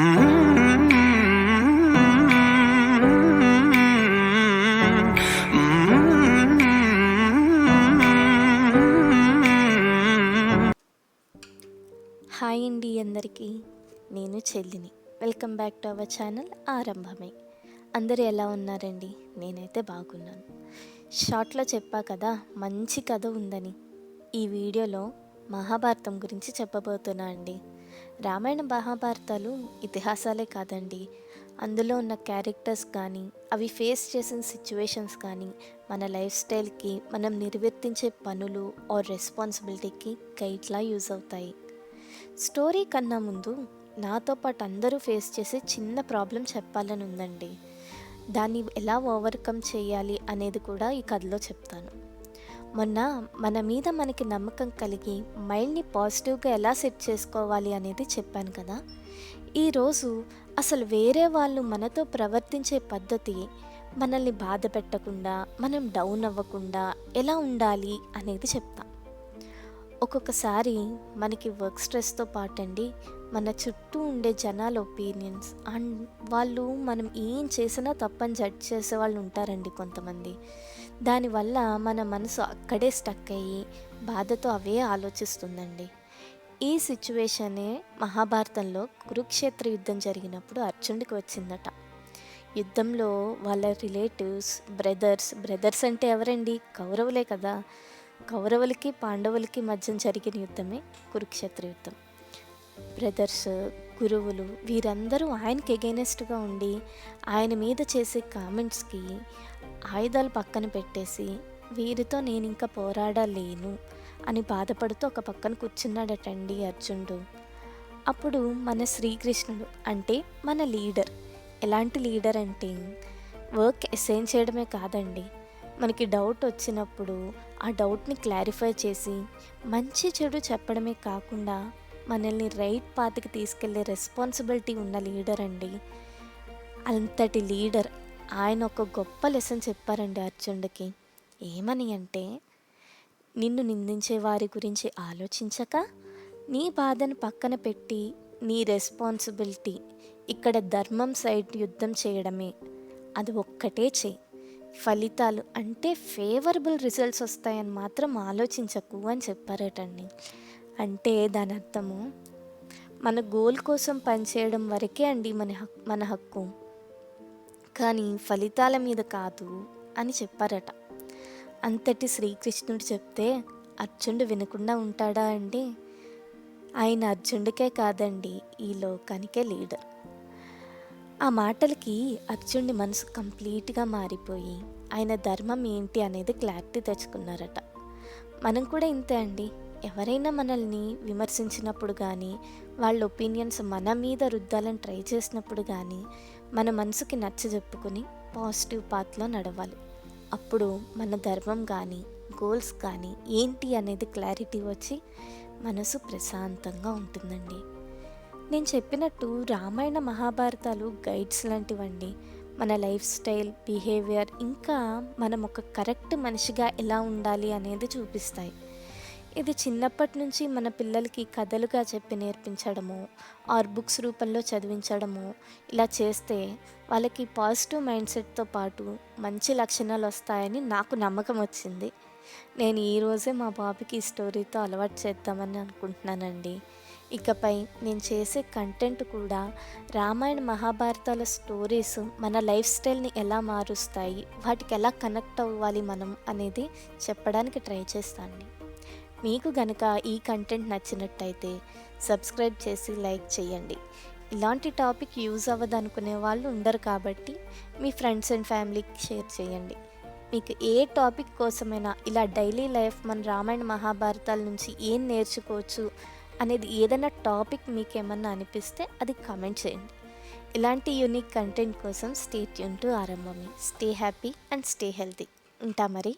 Hi అండి అందరికీ, నేను చెల్లిని. Welcome back to our channel Aarambhame. అందరూ ఎలా ఉన్నారండి? నేనైతే బాగున్నాను. షార్ట్లో చెప్పా కదా మంచి కథ ఉందని. ఈ వీడియోలో మహాభారతం గురించి చెప్పబోతున్నా అండి. రామాయణ మహాభారతాలు ఇతిహాసాలే కాదండి, అందులో ఉన్న క్యారెక్టర్స్ కానీ, అవి ఫేస్ చేసిన సిచ్యువేషన్స్ కానీ, మన లైఫ్ స్టైల్కి, మనం నిర్వర్తించే పనులు ఆర్ రెస్పాన్సిబిలిటీకి గైడ్లా యూజ్ అవుతాయి. స్టోరీ కన్నా ముందు నాతో పాటు అందరూ ఫేస్ చేసే చిన్న ప్రాబ్లం చెప్పాలని ఉందండి. దాన్ని ఎలా ఓవర్కమ్ చేయాలి అనేది కూడా ఈ కథలో చెప్తాను. మొన్న మన మీద మనకి నమ్మకం కలిగి మైండ్ని పాజిటివ్గా ఎలా సెట్ చేసుకోవాలి అనేది చెప్పాను కదా. ఈరోజు అసలు వేరే వాళ్ళు మనతో ప్రవర్తించే పద్ధతి మనల్ని బాధ పెట్టకుండా, మనం డౌన్ అవ్వకుండా ఎలా ఉండాలి అనేది చెప్తాను. ఒక్కొక్కసారి మనకి వర్క్ స్ట్రెస్తో పాటండి, మన చుట్టూ ఉండే జనాల ఒపీనియన్స్ అండ్ వాళ్ళు మనం ఏం చేసినా తప్పని జడ్జ్ చేసే వాళ్ళు ఉంటారండి కొంతమంది. దానివల్ల మన మనసు అక్కడే స్టక్ అయ్యి బాధతో అవే ఆలోచిస్తుందండి. ఈ సిచ్యువేషనే మహాభారతంలో కురుక్షేత్ర యుద్ధం జరిగినప్పుడు అర్జునుడికి వచ్చిందట. యుద్ధంలో వాళ్ళ రిలేటివ్స్, బ్రదర్స్ అంటే ఎవరండి? కౌరవులే కదా. కౌరవులకి పాండవులకి మధ్య జరిగిన యుద్ధమే కురుక్షేత్ర యుద్ధం. బ్రదర్స్, గురువులు వీరందరూ ఆయనకి ఎగైనెస్ట్గా ఉండి ఆయన మీద చేసే కామెంట్స్కి ఆయుధాలు పక్కన పెట్టేసి, వీరితో నేను ఇంకా పోరాడలేను అని బాధపడుతూ ఒక పక్కన కూర్చున్నాడటండి అర్జునుడు. అప్పుడు మన శ్రీకృష్ణుడు అంటే మన లీడర్, ఎలాంటి లీడర్ అంటే వర్క్ అసైన్ చేయడమే కాదండి, మనకి డౌట్ వచ్చినప్పుడు ఆ డౌట్ని క్లారిఫై చేసి మంచి చెడు చెప్పడమే కాకుండా మనల్ని రైట్ పాత్కి తీసుకెళ్లే రెస్పాన్సిబిలిటీ ఉన్న లీడర్ అండి. అంతటి లీడర్ ఆయన ఒక గొప్ప లెసన్ చెప్పారండి అర్జునుడికి. ఏమని అంటే, నిన్ను నిందించే వారి గురించి ఆలోచించక నీ బాధను పక్కన పెట్టి నీ రెస్పాన్సిబిలిటీ ఇక్కడ ధర్మం సైడ్ యుద్ధం చేయడమే, అది ఒక్కటే చేయి. ఫలితాలు అంటే ఫేవరబుల్ రిజల్ట్స్ వస్తాయని మాత్రం ఆలోచించకు అని చెప్పారటండి. అంటే దాని అర్థము, మన గోల్ కోసం పనిచేయడం వరకే అండి మన హక్కు, కానీ ఫలితాల మీద కాదు అని చెప్పారట. అంతటి శ్రీకృష్ణుడు చెప్తే అర్జునుడు వినకుండా ఉంటాడా అండి? ఆయన అర్జునుడికే కాదండి, ఈ లోకానికే లీడర్. ఆ మాటలకి అర్జునుడి మనసు కంప్లీట్గా మారిపోయి ఆయన ధర్మం ఏంటి అనేది క్లారిటీ తెచ్చుకున్నారట. మనం కూడా ఇంతే అండి. ఎవరైనా మనల్ని విమర్శించినప్పుడు కానీ, వాళ్ళ ఒపీనియన్స్ మన మీద రుద్దాలని ట్రై చేసినప్పుడు కానీ, మన మనసుకి నచ్చజెప్పుకొని పాజిటివ్ పాత్లో నడవాలి. అప్పుడు మన ధర్మం కానీ, గోల్స్ కానీ ఏంటి అనేది క్లారిటీ వచ్చి మనసు ప్రశాంతంగా ఉంటుందండి. నేను చెప్పినట్టు రామాయణ మహాభారతాలు గైడ్స్ లాంటివండి. మన లైఫ్ స్టైల్, బిహేవియర్, ఇంకా మనం ఒక కరెక్ట్ మనిషిగా ఎలా ఉండాలి అనేది చూపిస్తాయి. ఇది చిన్నప్పటి నుంచి మన పిల్లలకి కథలుగా చెప్పి నేర్పించడము ఆర్ బుక్స్ రూపంలో చదివించడము ఇలా చేస్తే వాళ్ళకి పాజిటివ్ మైండ్ సెట్తో పాటు మంచి లక్షణాలు వస్తాయని నాకు నమ్మకం వచ్చింది. నేను ఈరోజే మా బాబుకి ఈ స్టోరీతో అలవాటు చేద్దామని అనుకుంటున్నానండి. ఇకపై నేను చేసే కంటెంట్ కూడా రామాయణ మహాభారతాల స్టోరీస్ మన లైఫ్ స్టైల్ని ఎలా మారుస్తాయి, వాటికి ఎలా కనెక్ట్ అవ్వాలి మనం అనేది చెప్పడానికి ట్రై చేస్తాను. మీకు గనక ఈ కంటెంట్ నచ్చినట్టయితే సబ్స్క్రైబ్ చేసి లైక్ చేయండి. ఇలాంటి టాపిక్ యూజ్ అవ్వదు అనుకునే వాళ్ళు ఉండరు కాబట్టి మీ ఫ్రెండ్స్ అండ్ ఫ్యామిలీకి షేర్ చేయండి. మీకు ఏ టాపిక్ కోసమైనా ఇలా డైలీ లైఫ్ మన రామాయణ మహాభారతాల నుంచి ఏం నేర్చుకోవచ్చు అనేది ఏదైనా టాపిక్ మీకేమన్నా అనిపిస్తే అది కామెంట్ చేయండి. ఇలాంటి యూనిక్ కంటెంట్ కోసం stay tune to Aarambhame. Stay happy and stay healthy. ఉంటా మరి.